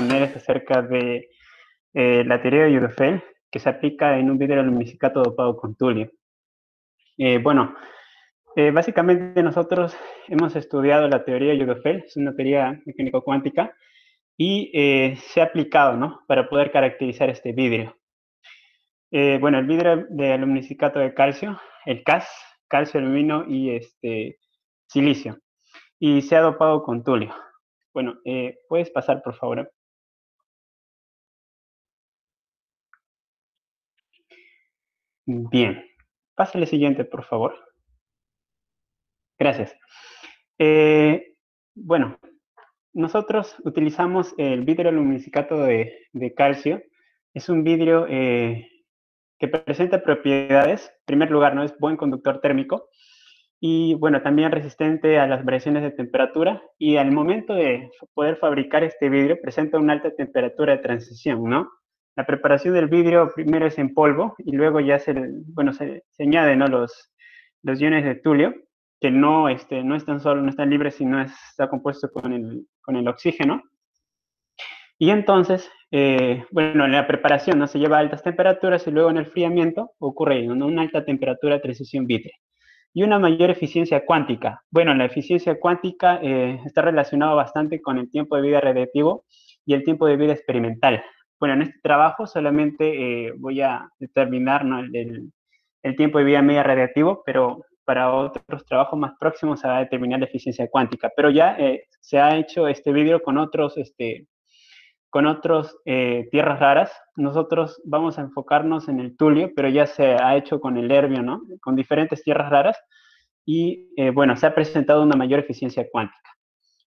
exponer es acerca de la teoría de Jodefeld, que se aplica en un vidrio aluminosilicado dopado con tulio. Bueno, básicamente nosotros hemos estudiado la teoría de Jodefeld, es una teoría mecánico-cuántica, y se ha aplicado, ¿no?, para poder caracterizar este vidrio. Bueno, el vidrio de aluminosilicato de calcio, el CAS, calcio, aluminio y silicio, y se ha dopado con tulio. Bueno, puedes pasar, por favor. Bien, pásale siguiente, por favor. Gracias. Bueno, nosotros utilizamos el vidrio aluminosilicato de calcio. Es un vidrio que presenta propiedades, en primer lugar, ¿no?, es buen conductor térmico y, bueno, también resistente a las variaciones de temperatura, y al momento de poder fabricar este vidrio presenta una alta temperatura de transición, ¿no? La preparación del vidrio primero es en polvo y luego ya se añaden, ¿no?, los iones de tulio, que no están libres, sino está compuesto con el oxígeno. Y entonces, bueno, en la preparación, ¿no?, se lleva a altas temperaturas y luego en el enfriamiento ocurre, ¿no?, una alta temperatura de transición vitrea. Y una mayor eficiencia cuántica. Bueno, la eficiencia cuántica está relacionada bastante con el tiempo de vida radiativo y el tiempo de vida experimental. Bueno, en este trabajo solamente voy a determinar, ¿no?, el tiempo de vida media radiativo, pero para otros trabajos más próximos se va a determinar la eficiencia cuántica. Pero ya se ha hecho este vidrio con otros tierras raras. Nosotros vamos a enfocarnos en el tulio, pero ya se ha hecho con el erbio, ¿no?, con diferentes tierras raras, y bueno, se ha presentado una mayor eficiencia cuántica.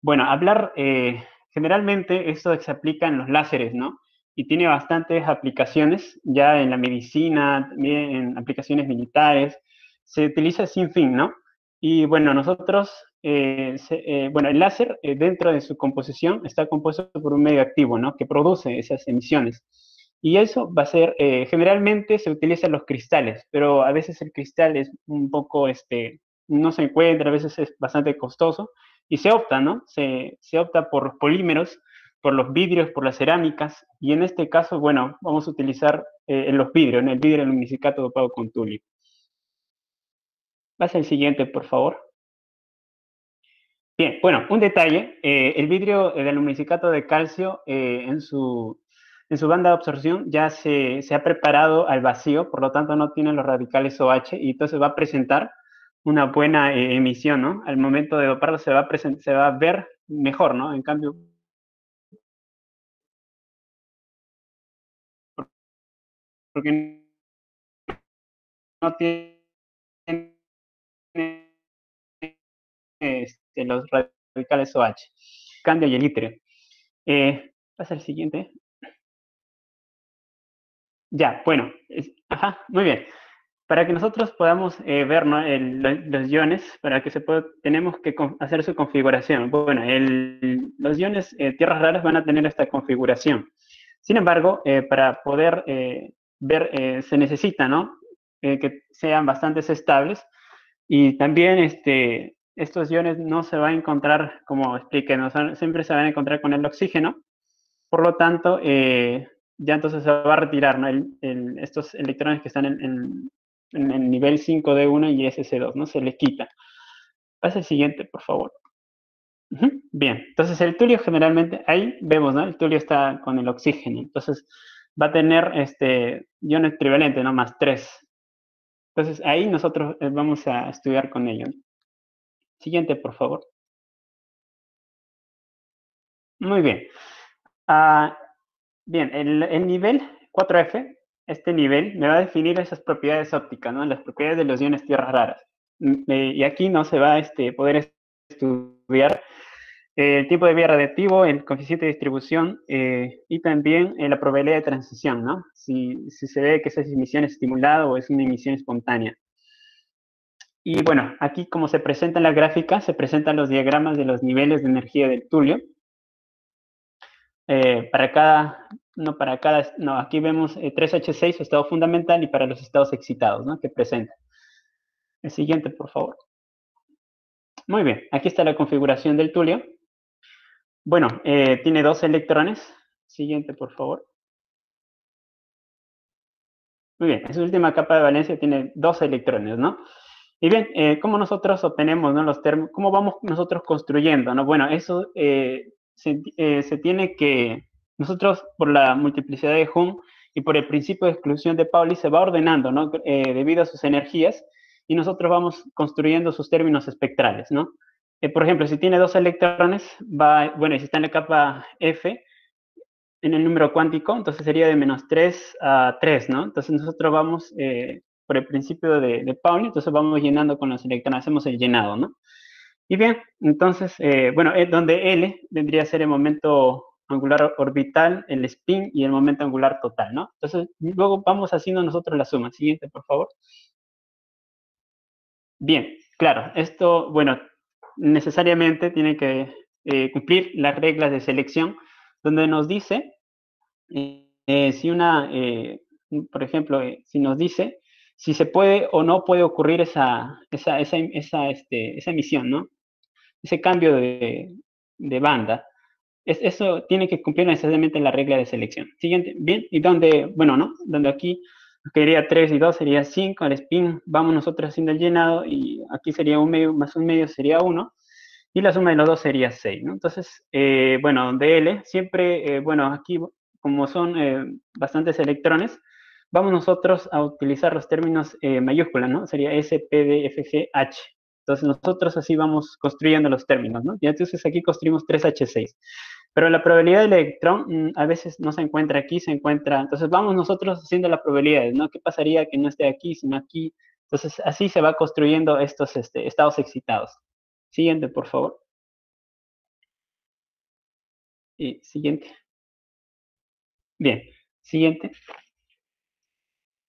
Bueno, generalmente esto se aplica en los láseres, ¿no?, y tiene bastantes aplicaciones ya en la medicina, también en aplicaciones militares, se utiliza sin fin, ¿no? Y bueno, nosotros, bueno, el láser dentro de su composición está compuesto por un medio activo, ¿no?, que produce esas emisiones. Y eso va a ser, generalmente se utilizan los cristales, pero a veces el cristal es un poco, no se encuentra, a veces es bastante costoso, y se opta, ¿no? Se opta por los polímeros, por los vidrios, por las cerámicas, y en este caso, bueno, vamos a utilizar los vidrios, en el vidrio aluminosilicato dopado con tulio. Pasa el siguiente, por favor. Bien, bueno, un detalle, el vidrio de aluminosilicato de calcio en su banda de absorción ya se ha preparado al vacío, por lo tanto no tiene los radicales OH, y entonces va a presentar una buena emisión, ¿no? Al momento de doparlo se va a ver mejor, ¿no? En cambio, porque no tiene los radicales OH. Cambio y el itrio. Pasa el siguiente. Ya, bueno, ajá, muy bien. Para que nosotros podamos ver, ¿no?, los iones, tenemos que hacer su configuración. Bueno, los iones tierras raras van a tener esta configuración. Sin embargo, para poder ver, se necesita, ¿no?, que sean bastante estables, y también estos iones no se van a encontrar, como expliqué, ¿no?, siempre se van a encontrar con el oxígeno. Por lo tanto, ya entonces se va a retirar, ¿no?, estos electrones que están en el nivel 5D1 y SC2, ¿no? Se le quita. Pasa el siguiente, por favor. Bien, entonces el tulio generalmente, ahí vemos, ¿no?, el tulio está con el oxígeno, entonces va a tener iones trivalentes, ¿no?, más 3. Entonces ahí nosotros vamos a estudiar con ello. Siguiente, por favor. Muy bien. Ah, bien, el nivel 4F, este nivel me va a definir esas propiedades ópticas, ¿no?, las propiedades de los iones tierras raras. Y aquí no se va a poder estudiar el tipo de vida radiactivo, el coeficiente de distribución y también la probabilidad de transición, ¿no? Si se ve que esa emisión es estimulada o es una emisión espontánea. Y bueno, aquí como se presenta en la gráfica, se presentan los diagramas de los niveles de energía del tulio. Aquí vemos 3H6, su estado fundamental, y para los estados excitados, ¿no?, que presenta. El siguiente, por favor. Muy bien, aquí está la configuración del tulio. Bueno, tiene 2 electrones, Siguiente, por favor. Muy bien, esa última capa de valencia tiene 2 electrones, ¿no? Y bien, ¿cómo nosotros obtenemos, ¿no? Los términos? ¿Cómo vamos nosotros construyendo, ¿no? Bueno, eso se tiene que, nosotros por la multiplicidad de Hund y por el principio de exclusión de Pauli se va ordenando, ¿no? Debido a sus energías y nosotros vamos construyendo sus términos espectrales, ¿no? Por ejemplo, si tiene 2 electrones, bueno, y si está en la capa F, en el número cuántico, entonces sería de -3 a 3, ¿no? Entonces nosotros vamos por el principio de Pauli, entonces vamos llenando con los electrones, hacemos el llenado, ¿no? Y bien, entonces, bueno, donde L vendría a ser el momento angular orbital, el spin y el momento angular total, ¿no? Entonces, luego vamos haciendo nosotros la suma. Siguiente, por favor. Bien, claro, esto, bueno, necesariamente tiene que cumplir las reglas de selección, donde nos dice si por ejemplo, si nos dice si se puede o no puede ocurrir esa emisión, ¿no? Ese cambio de banda. Eso tiene que cumplir necesariamente la regla de selección. Siguiente, bien, y donde, bueno, ¿no? Donde aquí quedaría 3 y 2 sería 5, el spin, vamos nosotros haciendo el llenado, y aquí sería 1 medio más 1 medio sería 1, y la suma de los dos sería 6, ¿no? Entonces, bueno, donde L, siempre, bueno, aquí como son bastantes electrones, vamos nosotros a utilizar los términos mayúsculas, ¿no? Sería S, P, D, F, G, H. Entonces nosotros así vamos construyendo los términos, ¿no? Y entonces aquí construimos 3H6. Pero la probabilidad del electrón a veces no se encuentra aquí, se encuentra... Entonces vamos nosotros haciendo las probabilidades, ¿no? ¿Qué pasaría que no esté aquí, sino aquí? Entonces así se va construyendo estos estados excitados. Siguiente, por favor. Y siguiente. Bien, siguiente.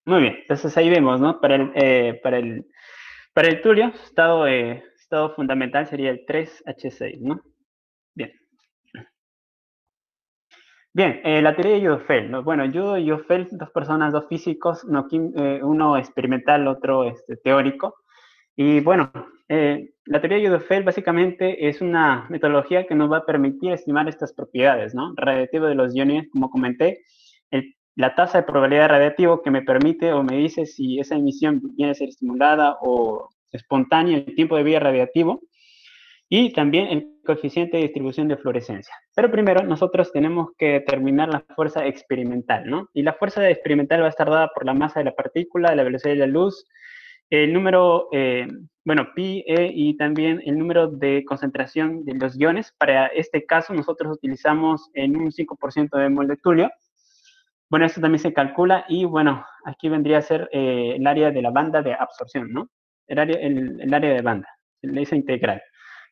Muy bien, entonces ahí vemos, ¿no? Para el tulio, estado fundamental sería el 3H6, ¿no? Bien. Bien, la teoría de Judo-Feld, ¿no? Bueno, Judo y Judo-Feld, dos personas, dos físicos, uno experimental, otro teórico. Y bueno, la teoría de Judo-Feld básicamente es una metodología que nos va a permitir estimar estas propiedades, ¿no? Radiativo de los iones, como comenté, la tasa de probabilidad de radiativo que me permite o me dice si esa emisión viene a ser estimulada o espontánea, el tiempo de vida radiativo, y también el coeficiente de distribución de fluorescencia. Pero primero nosotros tenemos que determinar la fuerza experimental, ¿no? Y la fuerza experimental va a estar dada por la masa de la partícula, la velocidad de la luz, el número, bueno, pi, e, y también el número de concentración de los iones. Para este caso nosotros utilizamos en un 5% de mol de tulio. Bueno, esto también se calcula y bueno, aquí vendría a ser el área de la banda de absorción, ¿no? El área de banda, esa integral,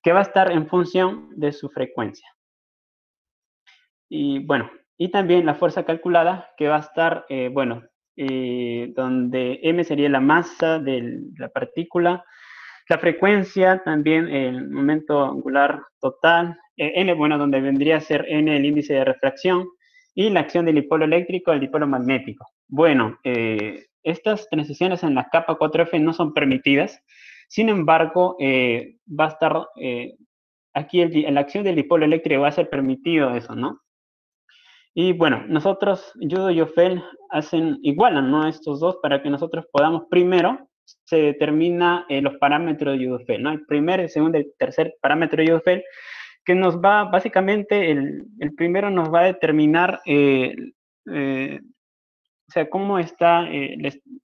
que va a estar en función de su frecuencia. Y bueno, y también la fuerza calculada, que va a estar, bueno, donde m sería la masa de la partícula, la frecuencia, también el momento angular total, n, bueno, donde vendría a ser n el índice de refracción, y la acción del dipolo eléctrico al dipolo magnético. Bueno, estas transiciones en la capa 4F no son permitidas, sin embargo, va a estar, aquí la acción del dipolo eléctrico va a ser permitido eso, ¿no? Y bueno, nosotros, Judo y Ophel, igualan, ¿no? Estos dos para que nosotros podamos primero, se determina los parámetros de Judo-Ophel, ¿no? El primer, el segundo y el tercer parámetro de Judo-Ophel, que nos va, básicamente, el primero nos va a determinar, o sea, cómo está,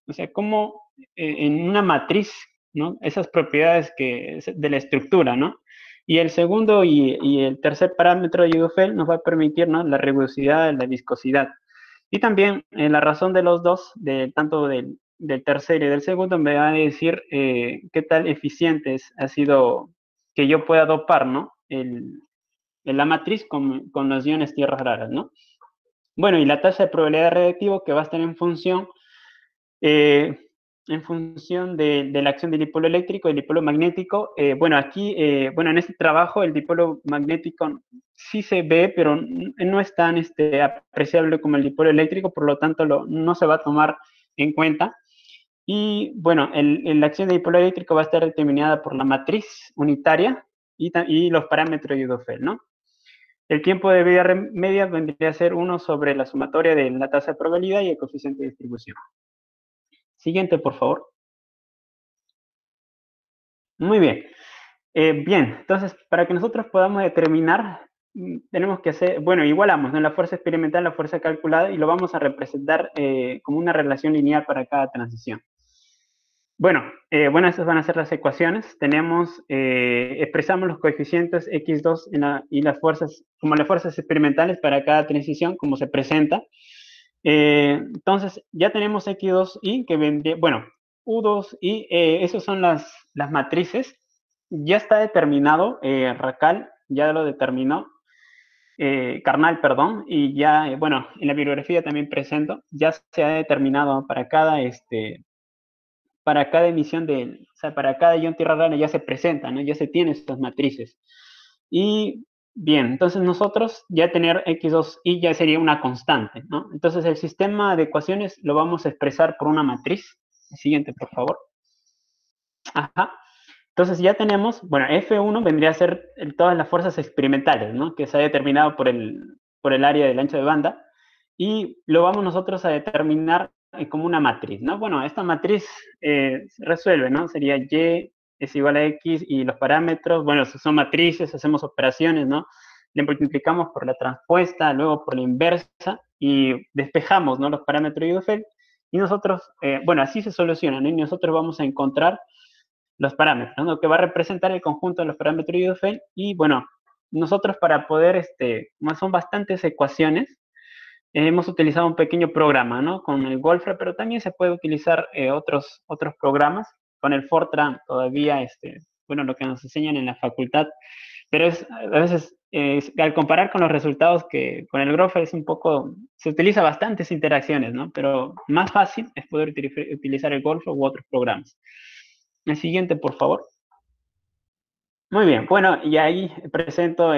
o sea, cómo en una matriz, ¿no? Esas propiedades de la estructura, ¿no? Y el segundo y el tercer parámetro de Judo-Ophel nos va a permitir, ¿no? La rugosidad, la viscosidad. Y también la razón de los dos, tanto del tercero y del segundo, me va a decir qué tal eficientes ha sido que yo pueda dopar, ¿no? La matriz con los iones tierras raras, ¿no? Bueno, y la tasa de probabilidad de radiactivo que va a estar eh, en función de la acción del dipolo eléctrico y del dipolo magnético. Bueno, aquí, bueno, en este trabajo el dipolo magnético sí se ve, pero no es tan apreciable como el dipolo eléctrico, por lo tanto no se va a tomar en cuenta. Y bueno, la acción del dipolo eléctrico va a estar determinada por la matriz unitaria y los parámetros de Judo-Ophel, ¿no? El tiempo de vida media vendría a ser 1 sobre la sumatoria de la tasa de probabilidad y el coeficiente de distribución. Siguiente, por favor. Muy bien. Bien, entonces, para que nosotros podamos determinar, tenemos que hacer, bueno, igualamos, ¿no?, la fuerza experimental, la fuerza calculada, y lo vamos a representar como una relación lineal para cada transición. Bueno, estas van a ser las ecuaciones. Tenemos, expresamos los coeficientes x2 y las fuerzas, como las fuerzas experimentales para cada transición, como se presenta. Entonces, ya tenemos x2y, que vendría, bueno, u2y, esas son las matrices. Ya está determinado, Racal ya lo determinó, Carnal, perdón, y ya, bueno, en la bibliografía también presento, ya se ha determinado para cada emisión o sea, para cada ion tierra rara ya se presenta, ¿no? Ya se tienen estas matrices. Y bien, entonces nosotros ya tener x2y ya sería una constante, ¿no? Entonces el sistema de ecuaciones lo vamos a expresar por una matriz. Siguiente, por favor. Ajá. Entonces ya tenemos, bueno, F1 vendría a ser todas las fuerzas experimentales, ¿no?, que se ha determinado por el área del ancho de banda, y lo vamos nosotros a determinar como una matriz, ¿no? Bueno, esta matriz se resuelve, ¿no? Sería Y es igual a X y los parámetros, bueno, son matrices, hacemos operaciones, ¿no? Le multiplicamos por la transpuesta, luego por la inversa, y despejamos, ¿no?, los parámetros de Feld, y nosotros, bueno, así se soluciona, ¿no? Y nosotros vamos a encontrar los parámetros, ¿no?, que va a representar el conjunto de los parámetros de Feld. Y bueno, nosotros para poder, como son bastantes ecuaciones, hemos utilizado un pequeño programa, ¿no?, con el Wolfram, pero también se puede utilizar otros programas. Con el Fortran todavía, bueno, lo que nos enseñan en la facultad, pero a veces, al comparar con los resultados que con el Graph, es un poco, se utiliza bastantes interacciones, ¿no?, pero más fácil es poder utilizar el Wolfram u otros programas. El siguiente, por favor. Muy bien, bueno, y ahí presento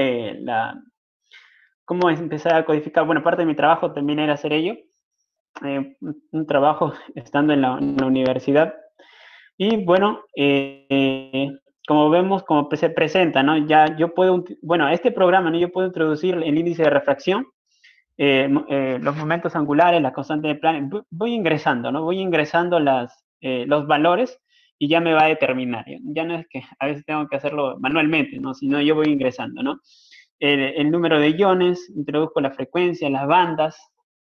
cómo empezar a codificar. Bueno, parte de mi trabajo también era hacer ello, un trabajo estando en la universidad. Y bueno, como vemos, como se presenta, ¿no? Ya yo puedo, bueno, este programa, ¿no?, yo puedo introducir el índice de refracción, los momentos angulares, la constante de Planck, voy ingresando, ¿no? Voy ingresando los valores y ya me va a determinar. Ya no es que a veces tengo que hacerlo manualmente, ¿no?, sino yo voy ingresando, ¿no? El número de iones, introduzco la frecuencia, las bandas,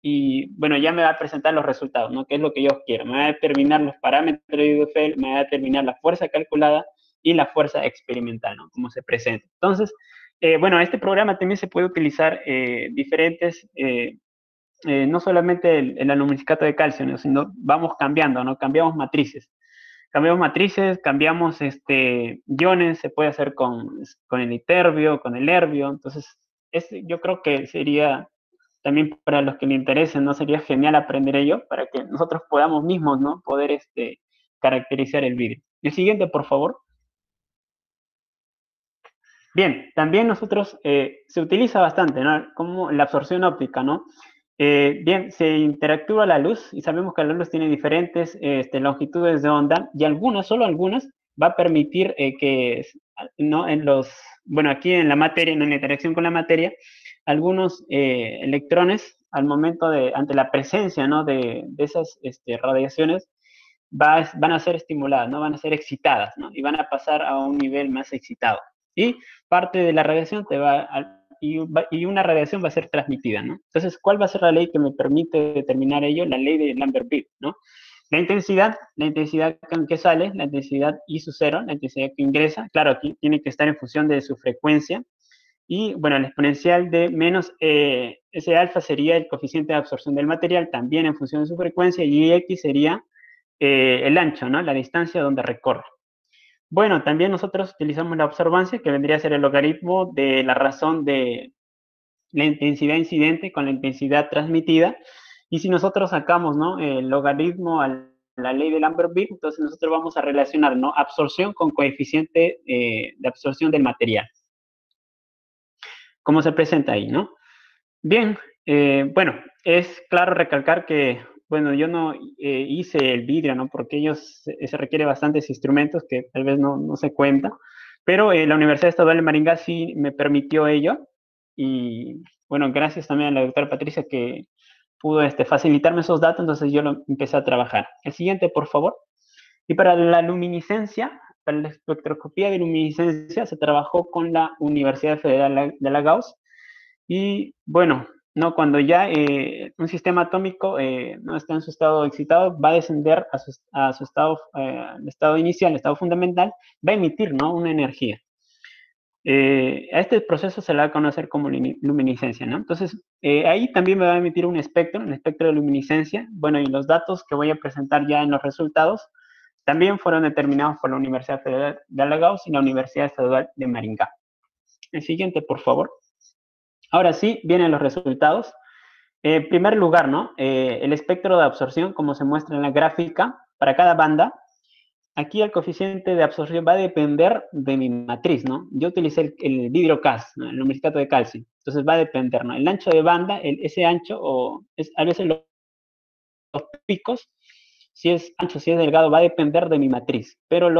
y bueno, ya me va a presentar los resultados, ¿no?, que es lo que yo quiero. Me va a determinar los parámetros de Feld, me va a determinar la fuerza calculada y la fuerza experimental, ¿no?, cómo se presenta. Entonces, bueno, este programa también se puede utilizar diferentes, no solamente el aluminosilicado de calcio, ¿no?, sino vamos cambiando, ¿no? Cambiamos matrices, cambiamos iones, se puede hacer con el iterbio, con el herbio. Entonces, yo creo que sería también para los que le interesen, ¿no?, sería genial aprender ello para que nosotros podamos mismos, ¿no?, poder caracterizar el vidrio. El siguiente, por favor. Bien, también nosotros, se utiliza bastante, ¿no?, como la absorción óptica, ¿no? Bien, se interactúa la luz y sabemos que la luz tiene diferentes longitudes de onda, y solo algunas, va a permitir que, ¿no?, bueno, aquí en la materia, en la interacción con la materia, algunos electrones, ante la presencia, ¿no?, de esas radiaciones, van a ser estimuladas, ¿no?, van a ser excitadas, ¿no?, y van a pasar a un nivel más excitado. Y parte de la radiación y una radiación va a ser transmitida, ¿no? Entonces, ¿cuál va a ser la ley que me permite determinar ello? La ley de Lambert-Beer, ¿no? La intensidad que sale, la intensidad I sub 0, la intensidad que ingresa, claro, aquí tiene que estar en función de su frecuencia. Y bueno, el exponencial de menos ese alfa sería el coeficiente de absorción del material, también en función de su frecuencia, y X sería el ancho, ¿no?, la distancia donde recorre. Bueno, también nosotros utilizamos la observancia, que vendría a ser el logaritmo de la razón de la intensidad incidente con la intensidad transmitida. Y si nosotros sacamos, ¿no?, el logaritmo a la ley de Lambert-Beer, entonces nosotros vamos a relacionar, ¿no?, absorción con coeficiente de absorción del material, como se presenta ahí, ¿no? Bien, bueno, es claro recalcar que, bueno, yo no hice el vidrio, ¿no?, porque se requiere bastantes instrumentos que tal vez no se cuenta, pero la Universidad Estadual de Maringá sí me permitió ello. y bueno, gracias también a la doctora Patricia que pudo facilitarme esos datos, entonces yo lo empecé a trabajar. El siguiente, por favor. Y para la luminiscencia, para la espectroscopía de luminiscencia, se trabajó con la Universidad Federal de la Gauss. Y bueno, no, cuando ya un sistema atómico no está en su estado excitado, va a descender a su estado, el estado inicial, el estado fundamental, va a emitir, ¿no?, una energía. A este proceso se le va a conocer como luminiscencia, ¿no? Entonces, ahí también me va a emitir un espectro de luminiscencia. Bueno, y los datos que voy a presentar ya en los resultados también fueron determinados por la Universidad Federal de la Gauss y la Universidad Estadual de Maringá. El siguiente, por favor. Ahora sí, vienen los resultados. En primer lugar, ¿no? El espectro de absorción, como se muestra en la gráfica, para cada banda. Aquí el coeficiente de absorción va a depender de mi matriz, ¿no? Yo utilicé el vidrio CAS, ¿no?, el luminiscato de calcio. Entonces va a depender, ¿no? El ancho de banda, ese ancho, a veces los picos, si es ancho, si es delgado, va a depender de mi matriz. Pero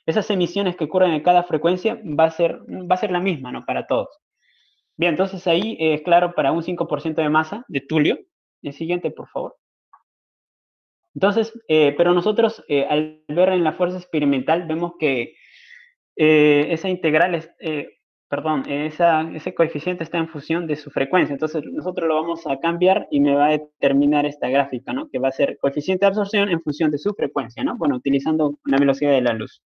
esas emisiones que ocurren en cada frecuencia va a ser la misma, ¿no?, para todos. Bien, entonces ahí es claro para un 5% de masa de tulio. El siguiente, por favor. Entonces, pero nosotros al ver en la fuerza experimental vemos que esa integral, ese coeficiente está en función de su frecuencia. Entonces nosotros lo vamos a cambiar y me va a determinar esta gráfica, ¿no?, que va a ser coeficiente de absorción en función de su frecuencia, ¿no? Bueno, utilizando la velocidad de la luz.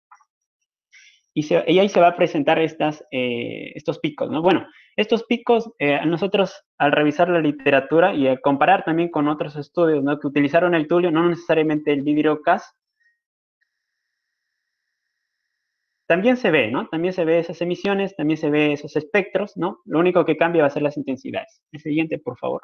Y ahí se va a presentar estos picos, ¿no? Bueno, estos picos, nosotros al revisar la literatura y a comparar también con otros estudios, ¿no?, que utilizaron el tulio, no necesariamente el vidrio CAS, también se ve, ¿no? También se ve esas emisiones, también se ve esos espectros, ¿no? Lo único que cambia va a ser las intensidades. El siguiente, por favor.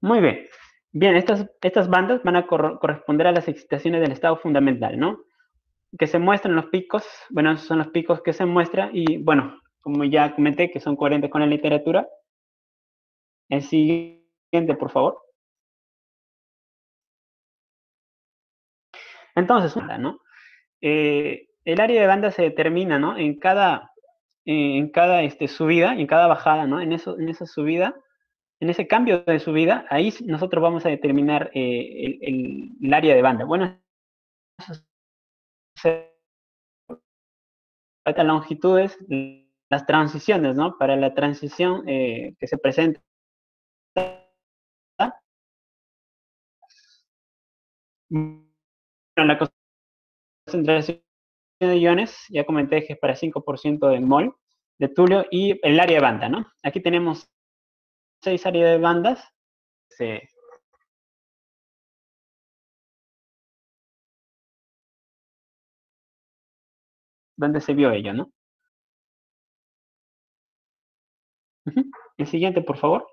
Muy bien. Bien, estas bandas van a corresponder a las excitaciones del estado fundamental, ¿no?, que se muestran los picos. Bueno, esos son los picos que se muestran y, bueno, como ya comenté, que son coherentes con la literatura. El siguiente, por favor. Entonces, ¿no? El área de banda se determina, ¿no?, en cada subida, en cada bajada, ¿no? En esa subida, en ese cambio de subida, ahí nosotros vamos a determinar el área de banda. Bueno, estas longitudes, las transiciones, ¿no? Para la transición que se presenta, bueno, la concentración de iones, ya comenté que es para 5% del mol de tulio, y el área de banda, ¿no? Aquí tenemos 6 áreas de bandas. Donde se vio ello, ¿no? El siguiente, por favor.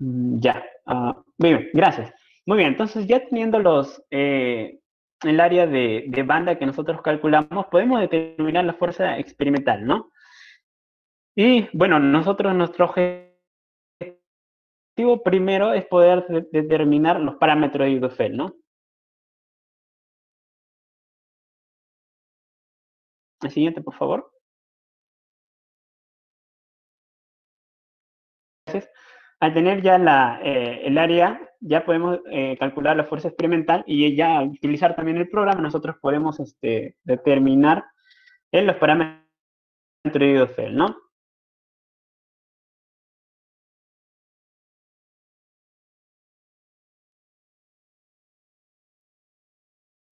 Ya. Muy bien, gracias. Muy bien, entonces ya teniendo el área de banda que nosotros calculamos, podemos determinar la fuerza experimental, ¿no? Y bueno, nuestro objetivo primero es poder determinar los parámetros de Higgs-Feld, ¿no? El siguiente, por favor. Al tener ya el área, ya podemos calcular la fuerza experimental y ya utilizar también el programa, nosotros podemos determinar los parámetros de Higgs-Feld, ¿no?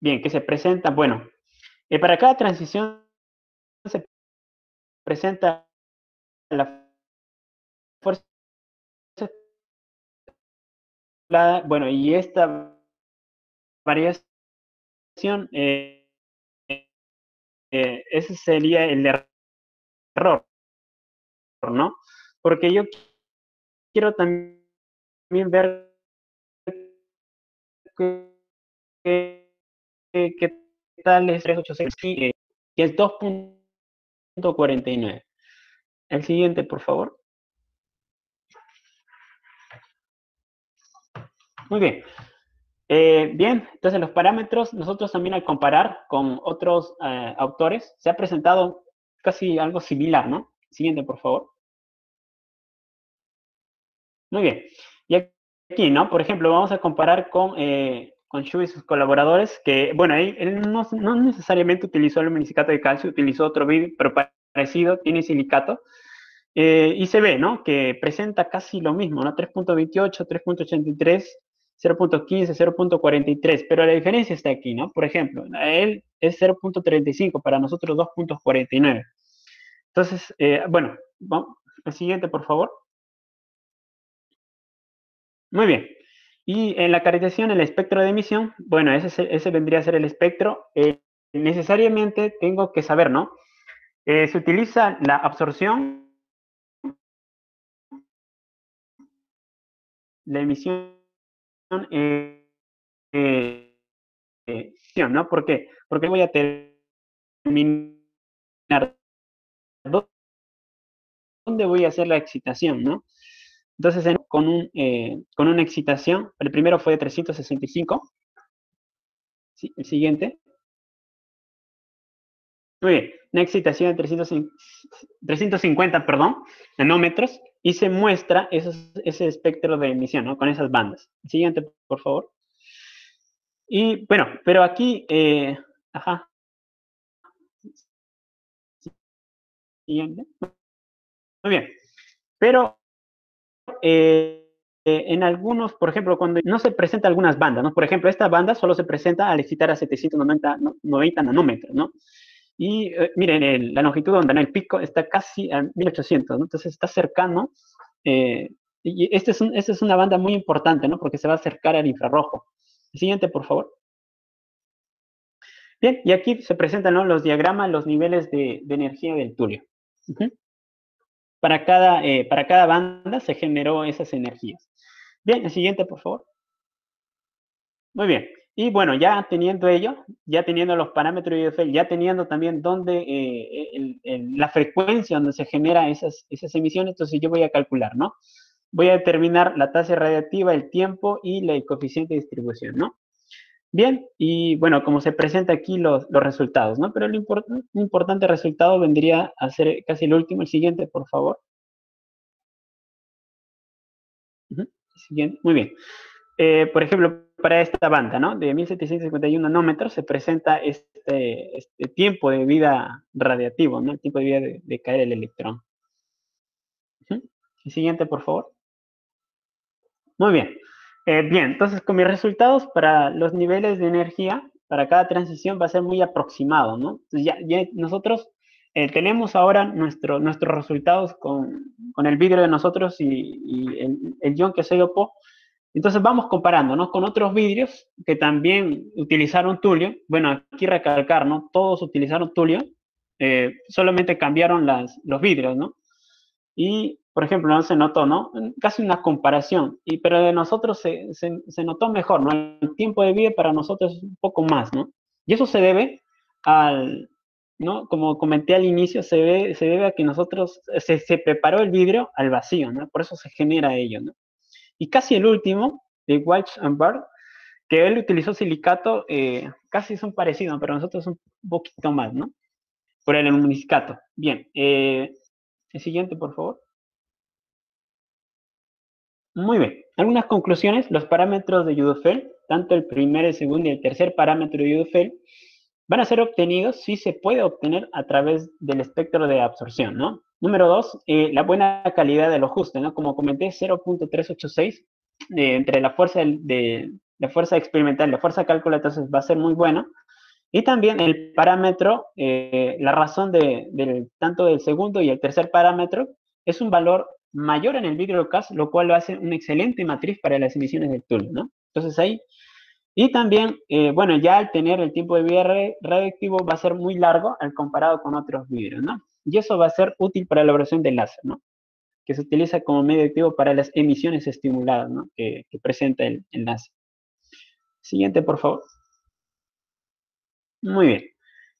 Bien, ¿qué se presenta? Bueno, para cada transición se presenta la fuerza, bueno, y esta variación, ese sería el error, ¿no? Porque yo quiero también ver qué, qué tal es 386, que es 2.49. El siguiente, por favor. Muy bien. Bien, entonces los parámetros, nosotros también al comparar con otros autores, se ha presentado casi algo similar, ¿no? Siguiente, por favor. Muy bien. Y aquí, ¿no? Por ejemplo, vamos a comparar con Xu y sus colaboradores, que, bueno, él no necesariamente utilizó el luminicicato de calcio, utilizó otro vidrio, pero parecido, tiene silicato. Y se ve, ¿no? Que presenta casi lo mismo, ¿no? 3.28, 3.83, 0.15, 0.43, pero la diferencia está aquí, ¿no? Por ejemplo, a él es 0.35, para nosotros 2.49. Entonces, bueno, vamos, el siguiente, por favor. Muy bien. Y en la caracterización, el espectro de emisión, bueno, ese vendría a ser el espectro. Necesariamente tengo que saber, ¿no? Se utiliza la absorción, la emisión, eh, eh, ¿no? ¿Por qué? Porque voy a terminar, ¿dónde voy a hacer la excitación, no? Entonces, con una excitación, el primero fue de 365, ¿sí? El siguiente. Muy bien, una excitación de 350, perdón, nanómetros, y se muestra ese espectro de emisión, ¿no? Con esas bandas. Siguiente, por favor. Y bueno, pero aquí, ajá, siguiente. Muy bien, pero en algunos, por ejemplo, cuando no se presenta algunas bandas, ¿no? Por ejemplo, esta banda solo se presenta al excitar a 790 nanómetros, ¿no? Y miren, la longitud de onda, ¿no? El pico está casi a 1800, ¿no? Entonces está cercano. Y esta es una banda muy importante, ¿no? Porque se va a acercar al infrarrojo. Siguiente, por favor. Bien, y aquí se presentan, ¿no? Los diagramas, los niveles de energía del tulio. Uh -huh. Para cada banda se generó esas energías. Bien, el siguiente, por favor. Muy bien. Y bueno, ya teniendo ello, ya teniendo los parámetros de IFL, ya teniendo también la frecuencia donde se generan esas emisiones, entonces yo voy a calcular, ¿no? Voy a determinar la tasa radiactiva, el tiempo y el coeficiente de distribución, ¿no? Bien, y bueno, como se presenta aquí los resultados, ¿no? Pero un importante resultado vendría a ser casi el último, el siguiente, por favor. Siguiente, muy bien. Por ejemplo, para esta banda, ¿no? De 1751 nanómetros se presenta este tiempo de vida radiativo, ¿no? El tiempo de vida de caer el electrón. El siguiente, por favor. Muy bien. Bien, entonces con mis resultados para los niveles de energía, para cada transición va a ser muy aproximado, ¿no? Entonces ya nosotros tenemos ahora nuestros resultados con el vidrio de nosotros y el ion que se dopó. Entonces vamos comparándonos con otros vidrios que también utilizaron tulio. Bueno, aquí recalcar, ¿no? Todos utilizaron tulio, solamente cambiaron los vidrios, ¿no? Y, por ejemplo, no se notó, ¿no? Casi una comparación, pero de nosotros se notó mejor, ¿no? El tiempo de vida para nosotros es un poco más, ¿no? Y eso se debe ¿no? Como comenté al inicio, se debe a que nosotros, se preparó el vidrio al vacío, ¿no? Por eso se genera ello, ¿no? Y casi el último, de Walsh and Bird, que él utilizó silicato, casi son parecidos, pero nosotros un poquito más, ¿no? Por el luminicicato. Bien, el siguiente, por favor. Muy bien. Algunas conclusiones. Los parámetros de Judefeld, tanto el primer, el segundo y el tercer parámetro de Judefeld, van a ser obtenidos si se puede obtener a través del espectro de absorción, ¿no? Número 2, la buena calidad del ajuste, ¿no? Como comenté, 0.386 entre la fuerza experimental y la fuerza de cálculo, entonces va a ser muy bueno. Y también el parámetro, la razón tanto del segundo y el tercer parámetro, es un valor mayor en el vidrio CAS, lo cual lo hace una excelente matriz para las emisiones del tulio, ¿no? Entonces ahí, y también, bueno, ya al tener el tiempo de vida radioactivo va a ser muy largo al comparado con otros vidrios, ¿no? Y eso va a ser útil para la elaboración del láser, ¿no? Que se utiliza como medio activo para las emisiones estimuladas, ¿no? Que presenta el láser. Siguiente, por favor. Muy bien.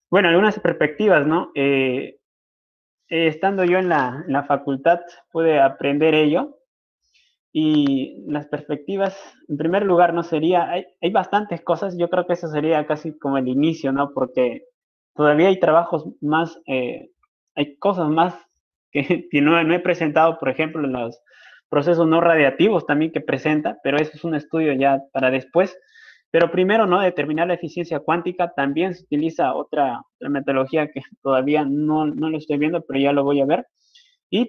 Bueno, algunas perspectivas, ¿no? Estando yo en la facultad pude aprender ello Y las perspectivas, en primer lugar, no sería, hay bastantes cosas, yo creo que eso sería casi como el inicio, ¿no? Porque todavía hay trabajos más, hay cosas más que no he presentado, por ejemplo, en los procesos no radiactivos también que presenta, pero eso es un estudio ya para después. Pero primero, ¿no? Determinar la eficiencia cuántica, también se utiliza otra metodología que todavía no lo estoy viendo, pero ya lo voy a ver. Y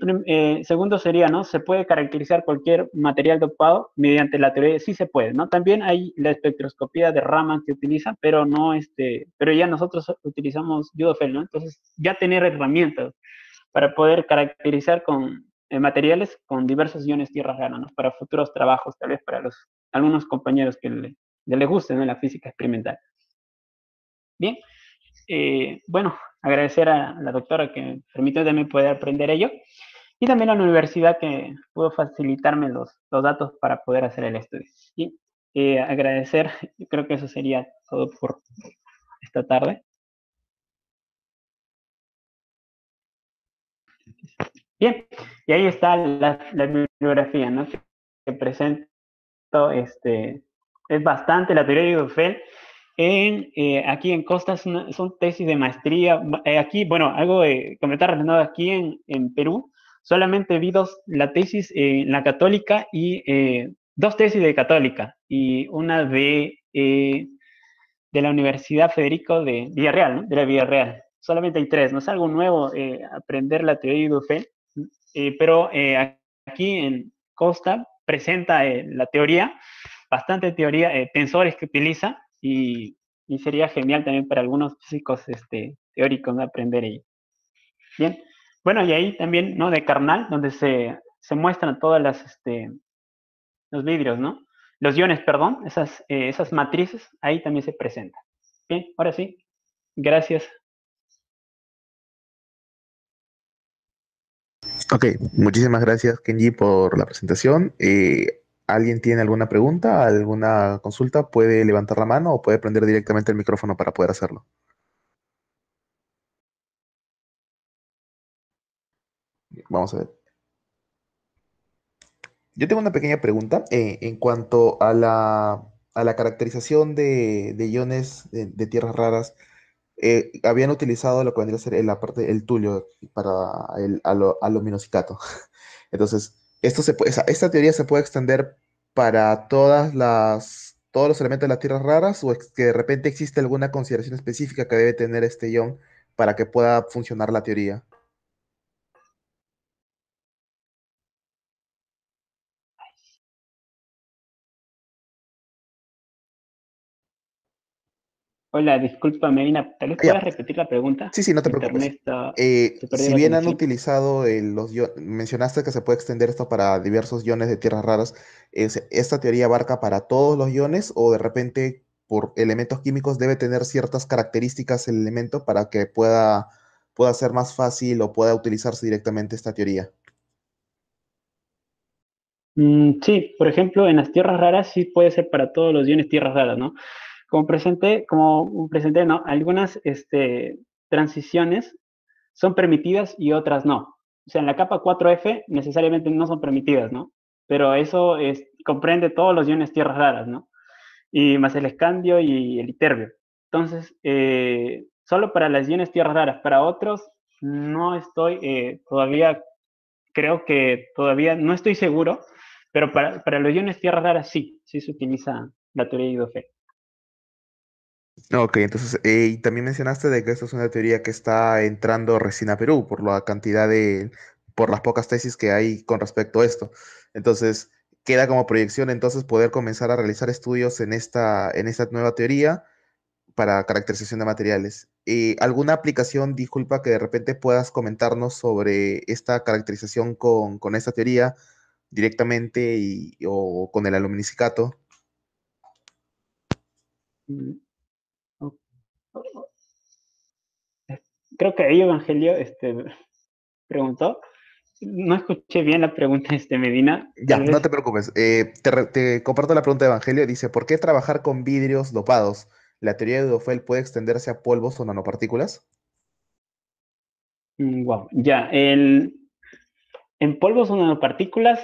segundo sería, ¿no? Se puede caracterizar cualquier material dopado mediante la teoría, sí se puede, ¿no? También hay la espectroscopía de Raman que utiliza, pero no pero ya nosotros utilizamos Judofel, ¿no? Entonces, ya tener herramientas para poder caracterizar con materiales con diversos iones tierra rara, ¿no? Para futuros trabajos, tal vez para algunos compañeros que les guste, ¿no? La física experimental. Bien, bueno, agradecer a la doctora que me permitió también poder aprender ello. Y también a la universidad que pudo facilitarme los datos para poder hacer el estudio. Y agradecer, yo creo que eso sería todo por esta tarde. Bien, y ahí está la bibliografía, ¿no? Que presento, es bastante la teoría de Dufel. Aquí en Costa son tesis de maestría. Aquí, bueno, algo de comentar relacionado aquí en Perú, solamente vi la tesis en la católica y dos tesis de católica y una de la Universidad Federico de Villarreal, ¿no? De la Villarreal. Solamente hay tres, no es algo nuevo aprender la teoría de Dufel, pero aquí en Costa presenta la teoría, bastante teoría, tensores que utiliza y sería genial también para algunos físicos teóricos, ¿no? Aprender ello. Bien, bueno, y ahí también, ¿no? De Carnal, donde se muestran todas los vidrios, ¿no? Los iones, perdón, esas matrices, ahí también se presentan. Bien, ahora sí, gracias. Ok, muchísimas gracias, Kenji, por la presentación. ¿Alguien tiene alguna pregunta, alguna consulta? Puede levantar la mano o puede prender directamente el micrófono para poder hacerlo. Vamos a ver. Yo tengo una pequeña pregunta en cuanto a la caracterización de iones de tierras raras. Habían utilizado lo que vendría a ser la parte, el tulio para el aluminosicato. Entonces, esta teoría se puede extender para todos los elementos de las tierras raras o es que de repente existe alguna consideración específica que debe tener este ion para que pueda funcionar la teoría. Hola, disculpa, Medina, tal vez Ah, ya. puedas repetir la pregunta. Sí, sí, no te Mi internet preocupes. está, se perdió Si la bien han conexión. utilizado mencionaste que se puede extender esto para diversos iones de tierras raras, ¿esta teoría abarca para todos los iones o de repente por elementos químicos debe tener ciertas características el elemento para que pueda ser más fácil o pueda utilizarse directamente esta teoría? Sí, por ejemplo, en las tierras raras sí puede ser para todos los iones tierras raras, ¿no? Como presenté, ¿no? Algunas transiciones son permitidas y otras no. O sea, en la capa 4F necesariamente no son permitidas, ¿no? Pero eso comprende todos los iones tierras raras, ¿no? Y más el escandio y el iterbio. Entonces, solo para las iones tierras raras, para otros no estoy todavía, creo que todavía no estoy seguro, pero para los iones tierras raras sí se utiliza la teoría de Idofel. Ok, entonces, y también mencionaste de que esta es una teoría que está entrando recién a Perú por la cantidad por las pocas tesis que hay con respecto a esto. Entonces, queda como proyección entonces poder comenzar a realizar estudios en esta nueva teoría para caracterización de materiales. ¿Alguna aplicación, disculpa, que de repente puedas comentarnos sobre esta caracterización con esta teoría directamente o con el aluminicicato? Mm, ok. Creo que ahí Evangelio preguntó. No escuché bien la pregunta, Medina. Ya, Tal no vez. te preocupes. Te comparto la pregunta de Evangelio. Dice, ¿por qué trabajar con vidrios dopados? ¿La teoría de Dufel puede extenderse a polvos o nanopartículas? Wow. Ya. En polvos o nanopartículas,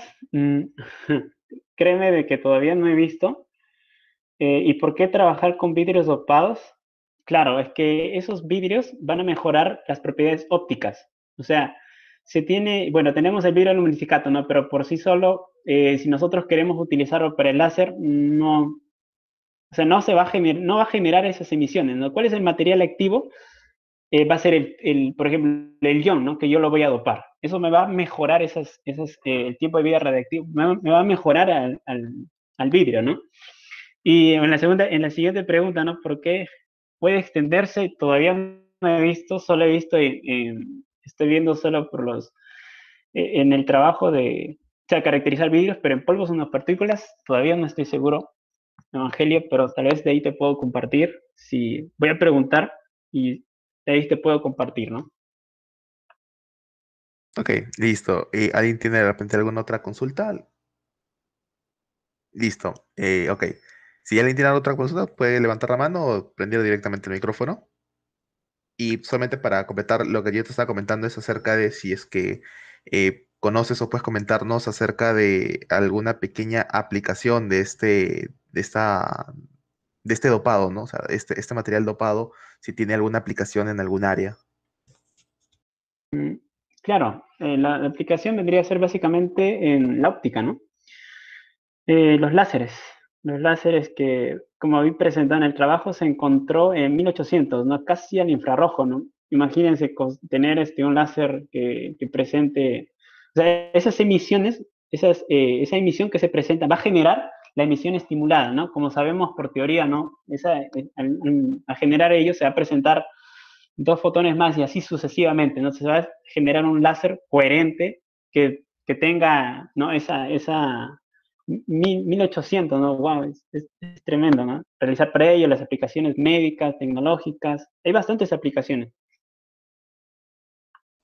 créeme de que todavía no he visto. ¿Y por qué trabajar con vidrios dopados? Claro, es que esos vidrios van a mejorar las propiedades ópticas. O sea, bueno, tenemos el vidrio aluminosilicado, ¿no? Pero por sí solo, si nosotros queremos utilizarlo para el láser, no, o sea, no va a generar esas emisiones, ¿no? ¿Cuál es el material activo? Va a ser por ejemplo, el ion, ¿no? Que yo lo voy a dopar. Eso me va a mejorar el tiempo de vida radiactivo, me va a mejorar al vidrio, ¿no? Y en la siguiente pregunta, ¿no? ¿Por qué puede extenderse? Todavía no he visto, solo he visto, estoy viendo solo en el trabajo o sea, caracterizar vidrios, pero en polvos o en partículas todavía no estoy seguro, Evangelio, pero tal vez de ahí te puedo compartir. Si voy a preguntar y de ahí te puedo compartir, ¿no? Ok, listo. ¿Alguien tiene de repente alguna otra consulta? Listo. Ok. Si alguien tiene otra consulta, puede levantar la mano o prender directamente el micrófono. Y solamente para completar, lo que yo te estaba comentando es acerca de si es que conoces o puedes comentarnos acerca de alguna pequeña aplicación de este dopado, ¿no? O sea, este material dopado, si tiene alguna aplicación en algún área. Claro, la aplicación vendría a ser básicamente en la óptica, ¿no? Los láseres. Los láseres que, como vi presentado en el trabajo, se encontró en 1800, ¿no? Casi al infrarrojo, ¿no? Imagínense tener un láser que presente, o sea, esas emisiones, esa emisión que se presenta va a generar la emisión estimulada, ¿no? Como sabemos por teoría, ¿no? A generar ello se va a presentar dos fotones más y así sucesivamente, ¿no? Se va a generar un láser coherente que tenga, ¿no? 1800, ¿no? Wow, es tremendo, ¿no? Realizar para ello las aplicaciones médicas, tecnológicas, hay bastantes aplicaciones.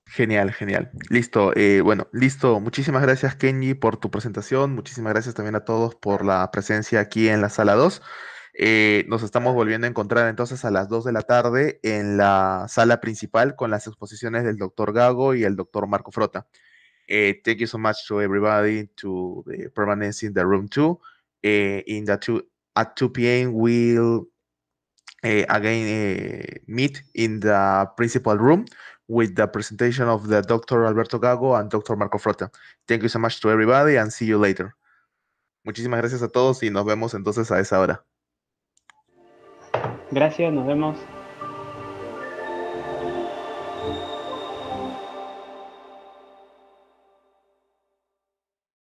Genial, genial. Listo. Bueno, listo. Muchísimas gracias, Kenji, por tu presentación. Muchísimas gracias también a todos por la presencia aquí en la sala 2. Nos estamos volviendo a encontrar entonces a las 2 de la tarde en la sala principal con las exposiciones del doctor Gago y el doctor Marco Frota. Thank you so much to everybody to the permanence in the room 2. At 2 p.m. we'll again meet in the principal room with the presentation of the Dr. Alberto Gago and Dr. Marco Frota. Thank you so much to everybody and see you later. Muchísimas gracias a todos y nos vemos entonces a esa hora. Gracias, nos vemos.